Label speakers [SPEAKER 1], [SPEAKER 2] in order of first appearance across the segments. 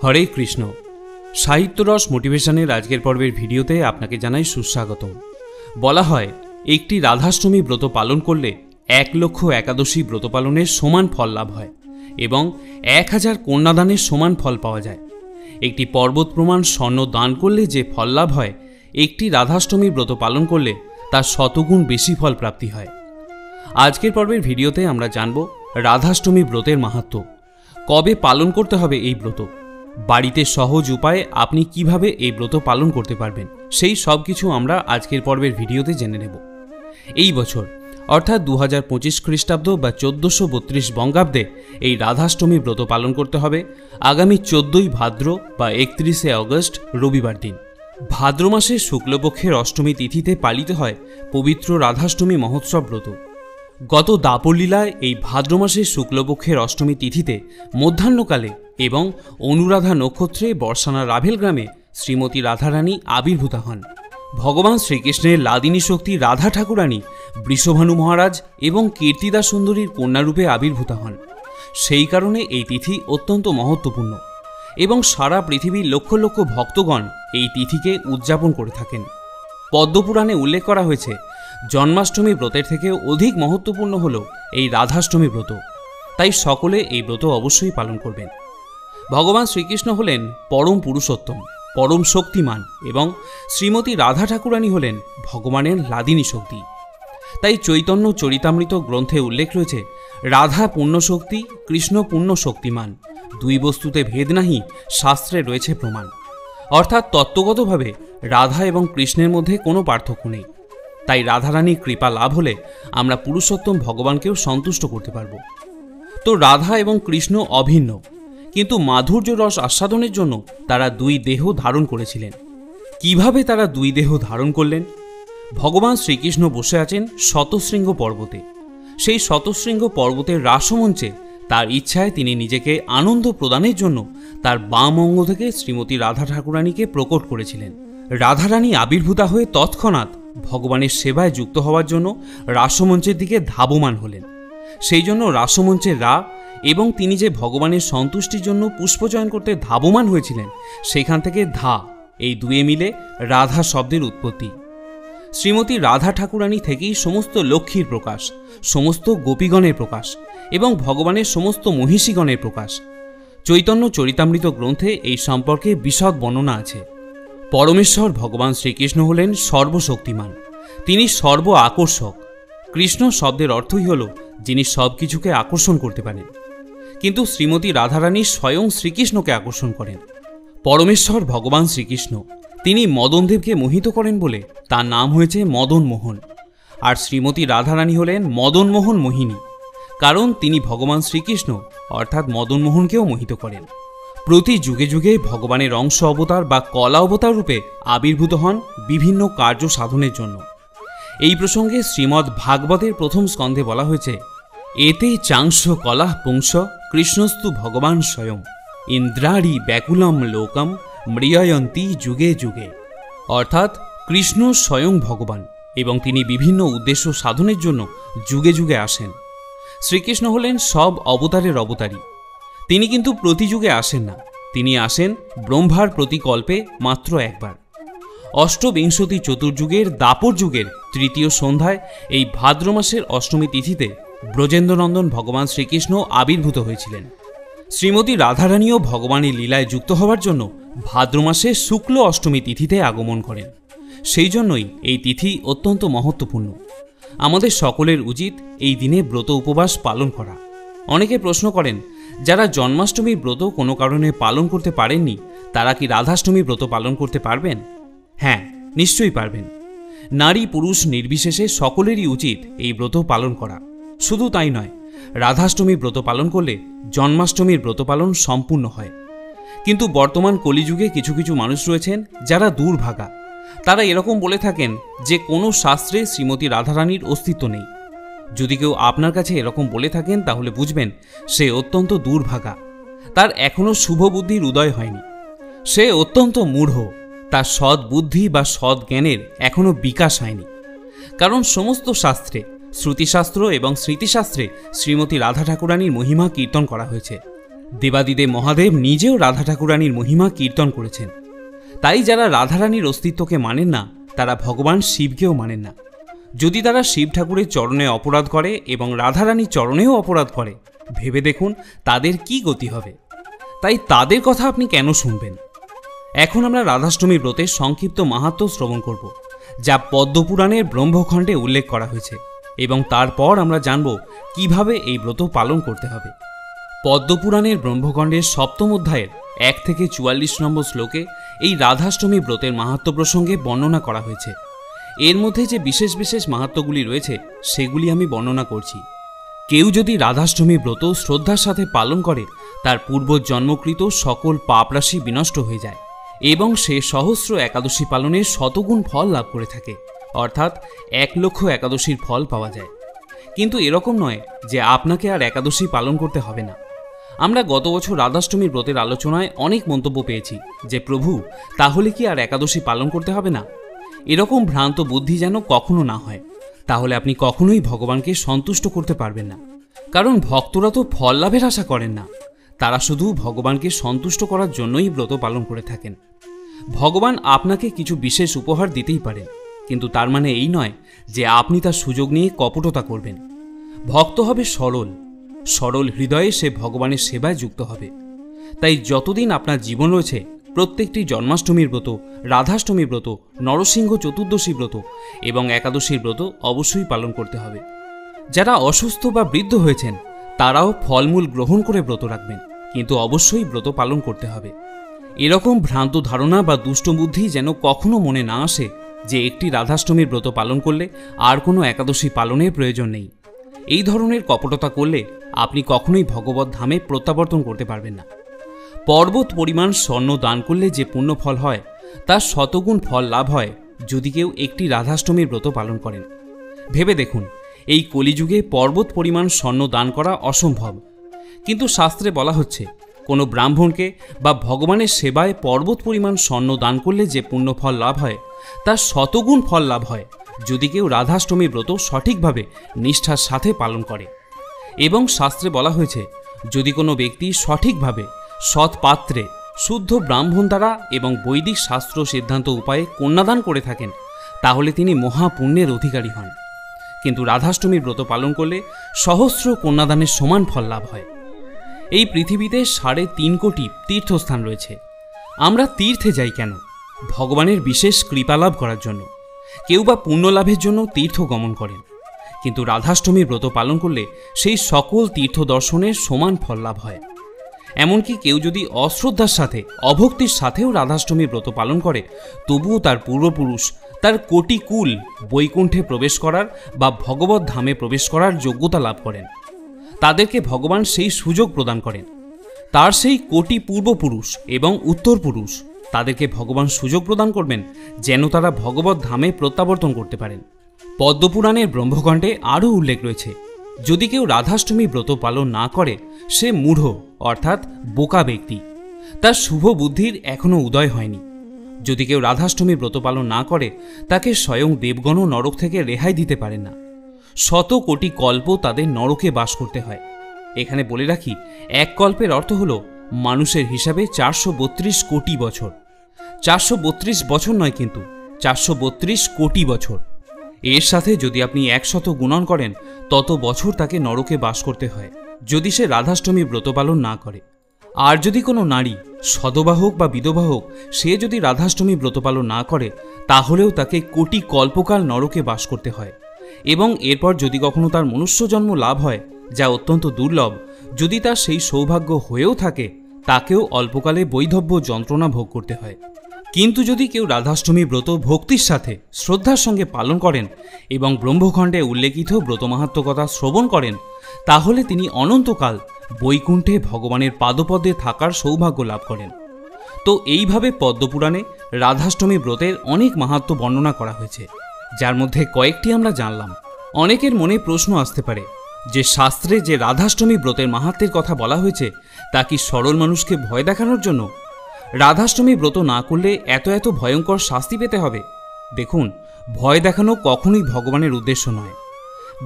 [SPEAKER 1] হরে কৃষ্ণ। সাহিত্যরস মোটিভেশনের আজকের পর্বের ভিডিওতে আপনাকে জানাই সুস্বাগতম। বলা হয় একটি রাধাষ্টমী ব্রত পালন করলে 1,00,000 একাদশী ব্রত পালনের সমান ফল লাভ হয় এবং 1000 কন্যাদানের সমান ফল পাওয়া যায়। একটি পর্বত প্রমাণ স্বর্ণ দান করলে যে ফল লাভ হয়, একটি রাধাষ্টমী ব্রত পালন করলে তার শতগুণ বেশি ফল প্রাপ্তি হয়। আজকের পর্বের ভিডিওতে আমরা জানব রাধাষ্টমী ব্রতের মাহাত্ম্য, কবে পালন করতে হবে এই ব্রত, বাড়িতে সহজ উপায়ে আপনি কিভাবে এই ব্রত পালন করতে পারবেন, সেই সব কিছু আমরা আজকের পর্বের ভিডিওতে জেনে নেব। এই বছর অর্থাৎ 2025 খ্রিস্টাব্দ বা 1432 বঙ্গাব্দে এই রাধাষ্টমী ব্রত পালন করতে হবে আগামী 14ই ভাদ্র বা 31শে অগস্ট রবিবার দিন। ভাদ্র মাসের শুক্লপক্ষের অষ্টমী তিথিতে পালিত হয় পবিত্র রাধাষ্টমী মহোৎসব ব্রত। গত দাপরলীলায় এই ভাদ্র মাসের শুক্লপক্ষের অষ্টমী তিথিতে মধ্যাহ্নকালে এবং অনুরাধা নক্ষত্রে বর্ষানা রাভেল গ্রামে শ্রীমতী রাধারানী আবির্ভূতা হন। ভগবান শ্রীকৃষ্ণের লাদিনী শক্তি রাধা ঠাকুরানী বৃষভানু মহারাজ এবং কীর্তিদা সুন্দরীর কন্যারূপে আবির্ভূতা হন। সেই কারণে এই তিথি অত্যন্ত মহত্বপূর্ণ এবং সারা পৃথিবীর লক্ষ লক্ষ ভক্তগণ এই তিথিকে উদযাপন করে থাকেন। পদ্মপুরাণে উল্লেখ করা হয়েছে, জন্মাষ্টমী ব্রতের থেকেও অধিক মহত্বপূর্ণ হল এই রাধাষ্টমী ব্রত, তাই সকলে এই ব্রত অবশ্যই পালন করবেন। ভগবান শ্রীকৃষ্ণ হলেন পরম পুরুষোত্তম, পরম শক্তিমান এবং শ্রীমতী রাধা ঠাকুরানী হলেন ভগবানের লাদিনী শক্তি। তাই চৈতন্য চরিতামৃত গ্রন্থে উল্লেখ রয়েছে, রাধা পুণ্যশক্তি, কৃষ্ণ পুণ্য শক্তিমান, দুই বস্তুতে ভেদ নাহি, শাস্ত্রে রয়েছে প্রমাণ। অর্থাৎ তত্ত্বগতভাবে রাধা এবং কৃষ্ণের মধ্যে কোনো পার্থক্য নেই। তাই রাধারানীর কৃপা লাভ হলে আমরা পুরুষোত্তম ভগবানকেও সন্তুষ্ট করতে পারব। তো রাধা এবং কৃষ্ণ অভিন্ন, কিন্তু মাধুর্য রস আস্বাদনের জন্য তারা দুই দেহ ধারণ করেছিলেন। কিভাবে তারা দুই দেহ ধারণ করলেন? ভগবান শ্রীকৃষ্ণ বসে আছেন শতশৃঙ্গ পর্বতে। সেই শতশৃঙ্গ পর্বতের রাসমঞ্চে তার ইচ্ছায় তিনি নিজেকে আনন্দ প্রদানের জন্য তার বাম অঙ্গ থেকে শ্রীমতী রাধা ঠাকুরানীকে প্রকট করেছিলেন। রাধারানী আবির্ভূতা হয়ে তৎক্ষণাৎ ভগবানের সেবায় যুক্ত হওয়ার জন্য রাসমঞ্চের দিকে ধাবমান হলেন। সেই জন্য রাসমঞ্চের রা এবং তিনি যে ভগবানের সন্তুষ্টির জন্য পুষ্পচয়ন করতে ধাবমান হয়েছিলেন, সেখান থেকে ধা, এই দুয়ে মিলে রাধা শব্দের উৎপত্তি। শ্রীমতী রাধা ঠাকুরানী থেকেই সমস্ত লক্ষ্মীর প্রকাশ, সমস্ত গোপীগণের প্রকাশ এবং ভগবানের সমস্ত মহিষীগণের প্রকাশ। চৈতন্য চরিতামৃত গ্রন্থে এই সম্পর্কে বিশদ বর্ণনা আছে। পরমেশ্বর ভগবান শ্রীকৃষ্ণ হলেন সর্বশক্তিমান, তিনি সর্ব আকর্ষক। কৃষ্ণ শব্দের অর্থই হল যিনি সব কিছুকে আকর্ষণ করতে পারেন, কিন্তু শ্রীমতী রাধারানী স্বয়ং শ্রীকৃষ্ণকে আকর্ষণ করেন। পরমেশ্বর ভগবান শ্রীকৃষ্ণ তিনি মদনদেবকে মোহিত করেন বলে তার নাম হয়েছে মদন মোহন, আর শ্রীমতী রাধারানী হলেন মদনমোহন মোহিনী, কারণ তিনি ভগবান শ্রীকৃষ্ণ অর্থাৎ মদনমোহনকেও মোহিত করেন। প্রতি যুগে যুগে ভগবানের অংশ অবতার বা কলা অবতার রূপে আবির্ভূত হন বিভিন্ন কার্য সাধনের জন্য। এই প্রসঙ্গে শ্রীমদ্ ভাগবতের প্রথম স্কন্ধে বলা হয়েছে, এতে চাংশ কলা পুংস কৃষ্ণস্তু ভগবান স্বয়ং ইন্দ্রাড়ি ব্যাকুলম লোকম মৃয়য়ন্তী যুগে যুগে। অর্থাৎ কৃষ্ণ স্বয়ং ভগবান এবং তিনি বিভিন্ন উদ্দেশ্য সাধনের জন্য যুগে যুগে আসেন। শ্রীকৃষ্ণ হলেন সব অবতারের অবতারী। তিনি কিন্তু প্রতি যুগে আসেন না, তিনি আসেন ব্রহ্মার প্রতিকল্পে মাত্র একবার। অষ্টবিংশতি চতুর্যুগের দাপর যুগের তৃতীয় সন্ধ্যায় এই ভাদ্র মাসের অষ্টমী তিথিতে ব্রজেন্দ্রনন্দন ভগবান শ্রীকৃষ্ণ আবির্ভূত হয়েছিলেন। শ্রীমতী রাধারানীও ভগবানের লীলায় যুক্ত হওয়ার জন্য ভাদ্র মাসে শুক্ল অষ্টমী তিথিতে আগমন করেন। সেই জন্যই এই তিথি অত্যন্ত মহত্বপূর্ণ। আমাদের সকলের উচিত এই দিনে ব্রত উপবাস পালন করা। অনেকে প্রশ্ন করেন, যারা জন্মাষ্টমীর ব্রত কোনো কারণে পালন করতে পারেননি, তারা কি রাধাষ্টমী ব্রত পালন করতে পারবেন? হ্যাঁ, নিশ্চয়ই পারবেন। নারী পুরুষ নির্বিশেষে সকলেরই উচিত এই ব্রত পালন করা। শুধু তাই নয়, রাধাষ্টমী ব্রত পালন করলে জন্মাষ্টমীর ব্রত পালন সম্পূর্ণ হয়। কিন্তু বর্তমান কলিযুগে কিছু কিছু মানুষ রয়েছেন যারা দুর্ভাগা। তারা এরকম বলে থাকেন যে কোনো শাস্ত্রে শ্রীমতী রাধারানীর অস্তিত্ব নেই। যদি কেউ আপনার কাছে এরকম বলে থাকেন, তাহলে বুঝবেন সে অত্যন্ত দুর্ভাগা, তার এখনও শুভ বুদ্ধির উদয় হয়নি, সে অত্যন্ত মূঢ়, তার সৎ বুদ্ধি বা সৎ জ্ঞানের এখনও বিকাশ হয়নি। কারণ সমস্ত শাস্ত্রে, শ্রুতিশাস্ত্র এবং স্মৃতিশাস্ত্রে শ্রীমতী রাধা ঠাকুরানীর মহিমা কীর্তন করা হয়েছে। দেবাদিদেব মহাদেব নিজেও রাধা ঠাকুরানীর মহিমা কীর্তন করেছেন। তাই যারা রাধারানীর অস্তিত্বকে মানেন না তারা ভগবান শিবকেও মানেন না। যদি তারা শিব ঠাকুরের চরণে অপরাধ করে এবং রাধারানীর চরণেও অপরাধ করে, ভেবে দেখুন তাদের কি গতি হবে। তাই তাদের কথা আপনি কেন শুনবেন? এখন আমরা রাধাষ্টমী ব্রতের সংক্ষিপ্ত মাহাত্ম্য শ্রবণ করব, যা পদ্মপুরাণের ব্রহ্মখণ্ডে উল্লেখ করা হয়েছে, এবং তারপর আমরা জানব কিভাবে এই ব্রত পালন করতে হবে। পদ্মপুরাণের ব্রহ্মখণ্ডের 7ম অধ্যায়ের 1 থেকে 44 নম্বর শ্লোকে এই রাধাষ্টমী ব্রতের মাহাত্ম্য প্রসঙ্গে বর্ণনা করা হয়েছে। এর মধ্যে যে বিশেষ বিশেষ মাহাত্ম্যগুলি রয়েছে সেগুলি আমি বর্ণনা করছি। কেউ যদি রাধাষ্টমী ব্রত শ্রদ্ধার সাথে পালন করে, তার পূর্বজন্মকৃত সকল পাপরাশি বিনষ্ট হয়ে যায় এবং সে সহস্র একাদশী পালনের শতগুণ ফল লাভ করে থাকে, অর্থাৎ 1 লক্ষ একাদশীর ফল পাওয়া যায়। কিন্তু এরকম নয় যে আপনাকে আর একাদশী পালন করতে হবে না। আমরা গত বছর রাধাষ্টমীর ব্রতের আলোচনায় অনেক মন্তব্য পেয়েছি যে প্রভু, তাহলে কি আর একাদশী পালন করতে হবে না? এরকম ভ্রান্ত বুদ্ধি যেন কখনো না হয়, তাহলে আপনি কখনোই ভগবানকে সন্তুষ্ট করতে পারবেন না। কারণ ভক্তরা তো ফল লাভের আশা করেন না, তারা শুধু ভগবানকে সন্তুষ্ট করার জন্যই ব্রত পালন করে থাকেন। ভগবান আপনাকে কিছু বিশেষ উপহার দিতেই পারেন, কিন্তু তার মানে এই নয় যে আপনি তার সুযোগ নিয়ে কপটতা করবেন। ভক্ত হবে সরল, সরল হৃদয়ে সে ভগবানের সেবায় যুক্ত হবে। তাই যতদিন আপনার জীবন রয়েছে প্রত্যেকটি জন্মাষ্টমীর ব্রত, রাধাষ্টমী ব্রত, নরসিংহ চতুর্দশী ব্রত এবং একাদশীর ব্রত অবশ্যই পালন করতে হবে। যারা অসুস্থ বা বৃদ্ধ হয়েছেন তারাও ফলমূল গ্রহণ করে ব্রত রাখবেন, কিন্তু অবশ্যই ব্রত পালন করতে হবে। এরকম ভ্রান্ত ধারণা বা দুষ্ট বুদ্ধি যেন কখনো মনে না আসে যে একটি রাধাষ্টমীর ব্রত পালন করলে আর কোনো একাদশী পালনের প্রয়োজন নেই। এই ধরনের কপটতা করলে আপনি কখনোই ভগবত ধামে প্রত্যাবর্তন করতে পারবেন না। পর্বত পরিমাণ স্বর্ণ দান করলে যে পুণ্য ফল হয় তার শতগুণ ফল লাভ হয় যদি কেউ একটি রাধাষ্টমীর ব্রত পালন করেন। ভেবে দেখুন, এই কলিযুগে পর্বত পরিমাণ স্বর্ণ দান করা অসম্ভব, কিন্তু শাস্ত্রে বলা হচ্ছে কোনো ব্রাহ্মণকে বা ভগবানের সেবায় পর্বত পরিমাণ স্বর্ণ দান করলে যে পুণ্য ফল লাভ হয় তার শতগুণ ফল লাভ হয় যদি কেউ রাধাষ্টমী ব্রত সঠিকভাবে নিষ্ঠার সাথে পালন করে। এবং শাস্ত্রে বলা হয়েছে যদি কোনো ব্যক্তি সঠিকভাবে সৎ পাত্রে শুদ্ধ ব্রাহ্মণ দ্বারা এবং বৈদিক শাস্ত্র সিদ্ধান্ত উপায়ে কন্যাদান করে থাকেন তাহলে তিনি মহাপুণ্যের অধিকারী হন। কিন্তু রাধাষ্টমীর ব্রত পালন করলে সহস্র কন্যাদানের সমান ফল লাভ হয়। এই পৃথিবীতে 3.5 কোটি তীর্থস্থান রয়েছে। আমরা তীর্থে যাই কেন? ভগবানের বিশেষ কৃপা লাভ করার জন্য। কেউ বা পুণ্য লাভের জন্য তীর্থ গমন করেন, কিন্তু রাধাষ্টমীর ব্রত পালন করলে সেই সকল তীর্থ দর্শনের সমান ফল লাভ হয়। এমনকি কেউ যদি অশ্রদ্ধার সাথে, অভক্তির সাথেও রাধাষ্টমীর ব্রত পালন করে, তবুও তার পূর্বপুরুষ তার কোটি কুল বৈকুণ্ঠে প্রবেশ করার বা ভগবত ধামে প্রবেশ করার যোগ্যতা লাভ করেন। তাদেরকে ভগবান সেই সুযোগ প্রদান করেন। তার সেই কোটি পূর্বপুরুষ এবং উত্তর পুরুষ তাদেরকে ভগবান সুযোগ প্রদান করবেন যেন তারা ভগবত ধামে প্রত্যাবর্তন করতে পারেন। পদ্মপুরাণের ব্রহ্মখণ্ডে আরও উল্লেখ রয়েছে, যদি কেউ রাধাষ্টমী ব্রত পালন না করে সে মূঢ় অর্থাৎ বোকা ব্যক্তি, তার শুভ বুদ্ধির এখনও উদয় হয়নি। যদি কেউ রাধাষ্টমী ব্রত পালন না করে তাকে স্বয়ং দেবগণও নরক থেকে রেহাই দিতে পারেন না। 100 কোটি কল্প তাদের নরকে বাস করতে হয়। এখানে বলে রাখি, এক কল্পের অর্থ হল মানুষের হিসাবে 432 কোটি বছর। 432 বছর নয়, কিন্তু 432 কোটি বছর। এর সাথে যদি আপনি 100 গুণন করেন তত বছর তাকে নরকে বাস করতে হয় যদি সে রাধাষ্টমী ব্রত পালন না করে। আর যদি কোনো নারী সধবা হোক বা বিধবা হোক, সে যদি রাধাষ্টমী ব্রত পালন না করে তাহলেও তাকে কোটি কল্পকাল নরকে বাস করতে হয়। এবং এরপর যদি কখনো তার মনুষ্য জন্ম লাভ হয়, যা অত্যন্ত দুর্লভ, যদি তার সেই সৌভাগ্য হয়েও থাকে তাকেও অল্পকালে বৈধব্য যন্ত্রণা ভোগ করতে হয়। কিন্তু যদি কেউ রাধাষ্টমী ব্রত ভক্তির সাথে শ্রদ্ধার সঙ্গে পালন করেন এবং ব্রহ্মখণ্ডে উল্লেখিত ব্রত মাহাত্ম্য কথা শ্রবণ করেন তাহলে তিনি অনন্তকাল বৈকুণ্ঠে ভগবানের পাদপদে থাকার সৌভাগ্য লাভ করেন। তো এইভাবে পদ্মপুরাণে রাধাষ্টমী ব্রতের অনেক মাহাত্ম্য বর্ণনা করা হয়েছে, যার মধ্যে কয়েকটি আমরা জানলাম। অনেকের মনে প্রশ্ন আসতে পারে যে শাস্ত্রে যে রাধাষ্টমী ব্রতের মাহাত্ম্যের কথা বলা হয়েছে তা কি সরল মানুষকে ভয় দেখানোর জন্য? রাধাষ্টমী ব্রত না করলে এত এত ভয়ঙ্কর শাস্তি পেতে হবে? দেখুন, ভয় দেখানো কখনোই ভগবানের উদ্দেশ্য নয়।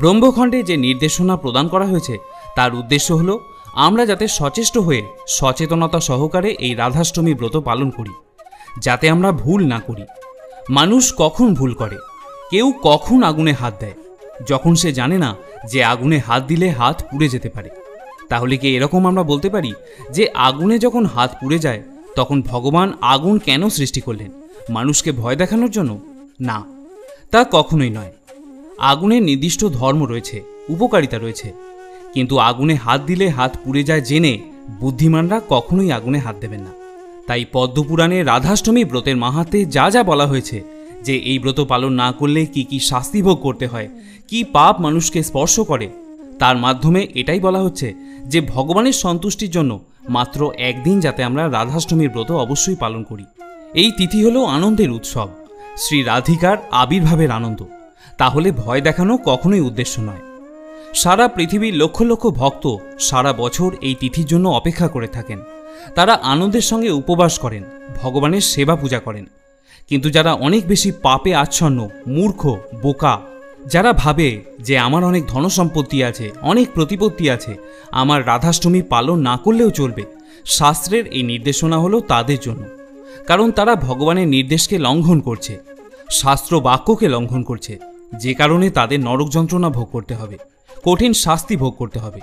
[SPEAKER 1] ব্রহ্মখণ্ডে যে নির্দেশনা প্রদান করা হয়েছে তার উদ্দেশ্য হল আমরা যাতে সচেষ্ট হয়ে সচেতনতা সহকারে এই রাধাষ্টমী ব্রত পালন করি, যাতে আমরা ভুল না করি। মানুষ কখন ভুল করে? কেউ কখন আগুনে হাত দেয়? যখন সে জানে না যে আগুনে হাত দিলে হাত পুড়ে যেতে পারে। তাহলে কি এরকম আমরা বলতে পারি যে আগুনে যখন হাত পুড়ে যায় তখন ভগবান আগুন কেন সৃষ্টি করলেন? মানুষকে ভয় দেখানোর জন্য? না, তা কখনোই নয়। আগুনের নির্দিষ্ট ধর্ম রয়েছে, উপকারিতা রয়েছে, কিন্তু আগুনে হাত দিলে হাত পুড়ে যায় জেনে বুদ্ধিমানরা কখনোই আগুনে হাত দেবেন না। তাই পদ্মপুরাণে রাধাষ্টমী ব্রতের মাহাত্ম্যে যা যা বলা হয়েছে, যে এই ব্রত পালন না করলে কি কি শাস্তি ভোগ করতে হয়, কি পাপ মানুষকে স্পর্শ করে, তার মাধ্যমে এটাই বলা হচ্ছে যে ভগবানের সন্তুষ্টির জন্য মাত্র একদিন যাতে আমরা রাধাষ্টমীর ব্রত অবশ্যই পালন করি। এই তিথি হলো আনন্দের উৎসব, শ্রী রাধিকার আবির্ভাবের আনন্দ। তাহলে ভয় দেখানো কখনোই উদ্দেশ্য নয়। সারা পৃথিবীর লক্ষ লক্ষ ভক্ত সারা বছর এই তিথির জন্য অপেক্ষা করে থাকেন। তারা আনন্দের সঙ্গে উপবাস করেন, ভগবানের সেবা পূজা করেন। কিন্তু যারা অনেক বেশি পাপে আচ্ছন্ন, মূর্খ, বোকা, যারা ভাবে যে আমার অনেক ধনসম্পত্তি আছে, অনেক প্রতিপত্তি আছে, আমার রাধাষ্টমী পালন না করলেও চলবে, শাস্ত্রের এই নির্দেশনা হলো তাদের জন্য। কারণ তারা ভগবানের নির্দেশকে লঙ্ঘন করছে, শাস্ত্র বাক্যকে লঙ্ঘন করছে, যে কারণে তাদের নরক যন্ত্রণা ভোগ করতে হবে, কঠিন শাস্তি ভোগ করতে হবে।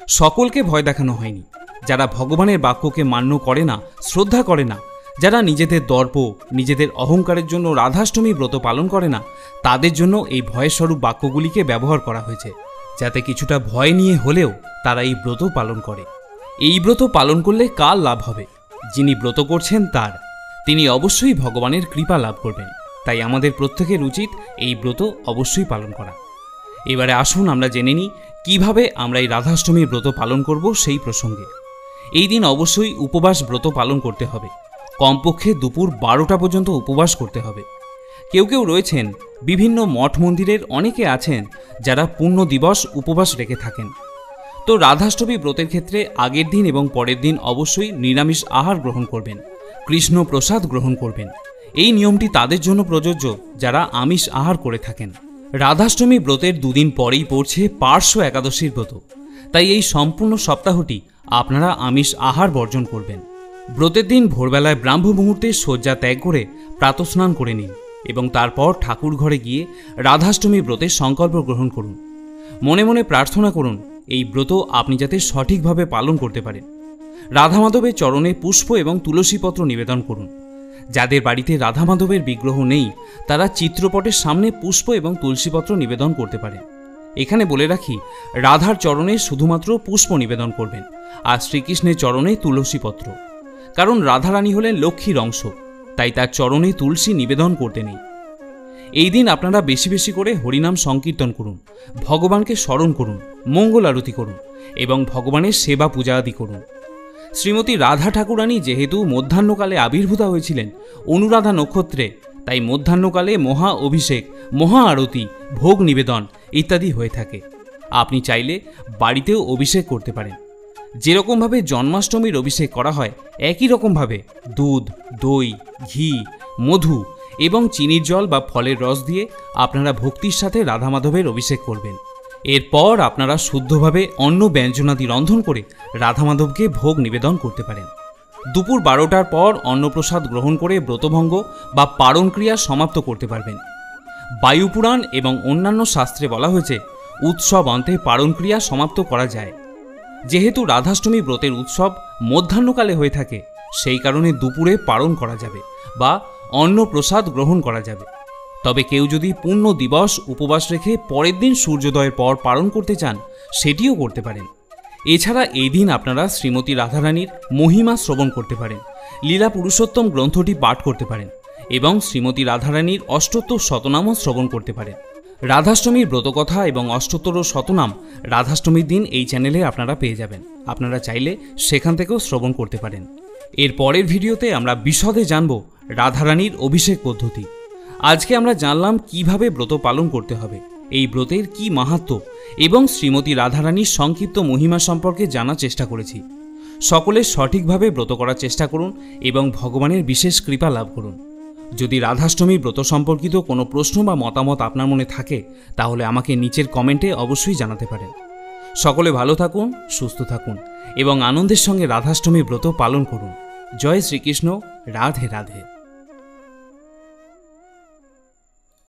[SPEAKER 1] সকলকে ভয় দেখানো হয়নি। যারা ভগবানের বাক্যকে মান্য করে না, শ্রদ্ধা করে না, যারা নিজেদের দর্প, নিজেদের অহংকারের জন্য রাধাষ্টমী ব্রত পালন করে না, তাদের জন্য এই ভয়স্বরূপ বাক্যগুলিকে ব্যবহার করা হয়েছে, যাতে কিছুটা ভয় নিয়ে হলেও তারা এই ব্রত পালন করে। এই ব্রত পালন করলে কার লাভ হবে? যিনি ব্রত করছেন তার। তিনি অবশ্যই ভগবানের কৃপা লাভ করবেন। তাই আমাদের প্রত্যেকের উচিত এই ব্রত অবশ্যই পালন করা। এবারে আসুন আমরা জেনে নিই কিভাবে আমরা এই রাধাষ্টমীর ব্রত পালন করব সেই প্রসঙ্গে। এই দিন অবশ্যই উপবাস ব্রত পালন করতে হবে। কমপক্ষে দুপুর 12টা পর্যন্ত উপবাস করতে হবে। কেউ কেউ রয়েছেন, বিভিন্ন মঠ মন্দিরের অনেকে আছেন যারা পূর্ণ দিবস উপবাস রেখে থাকেন। তো রাধাষ্টমী ব্রতের ক্ষেত্রে আগের দিন এবং পরের দিন অবশ্যই নিরামিষ আহার গ্রহণ করবেন, কৃষ্ণ প্রসাদ গ্রহণ করবেন। এই নিয়মটি তাদের জন্য প্রযোজ্য যারা আমিষ আহার করে থাকেন। রাধাষ্টমী ব্রতের দুদিন পরেই পড়ছে পার্শ্ব একাদশীর ব্রত। তাই এই সম্পূর্ণ সপ্তাহটি আপনারা আমিষ আহার বর্জন করবেন। ব্রতের দিন ভোরবেলায় ব্রাহ্ম মুহূর্তে শয্যা ত্যাগ করে প্রাতঃস্নান করে নিন এবং তারপর ঠাকুর ঘরে গিয়ে রাধাষ্টমী ব্রতের সংকল্প গ্রহণ করুন। মনে মনে প্রার্থনা করুন এই ব্রত আপনি যাতে সঠিকভাবে পালন করতে পারেন। রাধা মাধবের চরণে পুষ্প এবং তুলসীপত্র নিবেদন করুন। যাদের বাড়িতে রাধা মাধবের বিগ্রহ নেই তারা চিত্রপটের সামনে পুষ্প এবং তুলসীপত্র নিবেদন করতে পারেন। এখানে বলে রাখি, রাধার চরণে শুধুমাত্র পুষ্প নিবেদন করবেন আর শ্রীকৃষ্ণের চরণে তুলসীপত্র। কারণ রাধারানী হলেন লক্ষ্মীর অংশ, তাই তার চরণে তুলসী নিবেদন করতে নেই। এই দিন আপনারা বেশি বেশি করে হরিনাম সংকীর্তন করুন, ভগবানকে স্মরণ করুন, মঙ্গল আরতি করুন এবং ভগবানের সেবা পূজা আদি করুন। শ্রীমতী রাধা ঠাকুরানী যেহেতু মধ্যাহ্নকালে আবির্ভূতা হয়েছিলেন অনুরাধা নক্ষত্রে, তাই মধ্যাহ্নকালে মহা অভিষেক, মহা আরতি, ভোগ নিবেদন ইত্যাদি হয়ে থাকে। আপনি চাইলে বাড়িতেও অভিষেক করতে পারেন। যেরকমভাবে জন্মাষ্টমীর অভিষেক করা হয় একই রকমভাবে দুধ, দই, ঘি, মধু এবং চিনির জল বা ফলের রস দিয়ে আপনারা ভক্তির সাথে রাধা মাধবের অভিষেক করবেন। এরপর আপনারা শুদ্ধভাবে অন্ন ব্যঞ্জনাদি রন্ধন করে রাধা মাধবকে ভোগ নিবেদন করতে পারেন। দুপুর 12টার পর অন্নপ্রসাদ গ্রহণ করে ব্রতভঙ্গ বা পারণ ক্রিয়া সমাপ্ত করতে পারবেন। বায়ুপুরাণ এবং অন্যান্য শাস্ত্রে বলা হয়েছে উৎসব অন্তে পারণ ক্রিয়া সমাপ্ত করা যায়। যেহেতু রাধাষ্টমী ব্রতের উৎসব মধ্যাহ্নকালে হয়ে থাকে, সেই কারণে দুপুরে পারণ করা যাবে বা অন্নপ্রসাদ গ্রহণ করা যাবে। তবে কেউ যদি পূর্ণ দিবস উপবাস রেখে পরের দিন সূর্যোদয়ের পর পালন করতে চান সেটিও করতে পারেন। এছাড়া এই দিন আপনারা শ্রীমতী রাধারানীর মহিমা শ্রবণ করতে পারেন, লীলা পুরুষোত্তম গ্রন্থটি পাঠ করতে পারেন এবং শ্রীমতী রাধারানীর অষ্টোত্তর শতনামও শ্রবণ করতে পারেন। রাধাষ্টমীর ব্রতকথা এবং অষ্টোত্তর শতনাম রাধাষ্টমীর দিন এই চ্যানেলে আপনারা পেয়ে যাবেন। আপনারা চাইলে সেখান থেকেও শ্রবণ করতে পারেন। এর পরের ভিডিওতে আমরা বিশদে জানব রাধারানীর অভিষেক পদ্ধতি। আজকে আমরা জানলাম কিভাবে ব্রত পালন করতে হবে, এই ব্রতের কি মাহাত্ম্য এবং শ্রীমতী রাধারানীর সংক্ষিপ্ত মহিমা সম্পর্কে জানার চেষ্টা করেছি। সকলে সঠিকভাবে ব্রত করার চেষ্টা করুন এবং ভগবানের বিশেষ কৃপা লাভ করুন। যদি রাধাষ্টমী ব্রত সম্পর্কিত কোনো প্রশ্ন বা মতামত আপনার মনে থাকে তাহলে আমাকে নিচের কমেন্টে অবশ্যই জানাতে পারেন। সকলে ভালো থাকুন, সুস্থ থাকুন এবং আনন্দের সঙ্গে রাধাষ্টমী ব্রত পালন করুন। জয় শ্রীকৃষ্ণ। রাধে রাধে।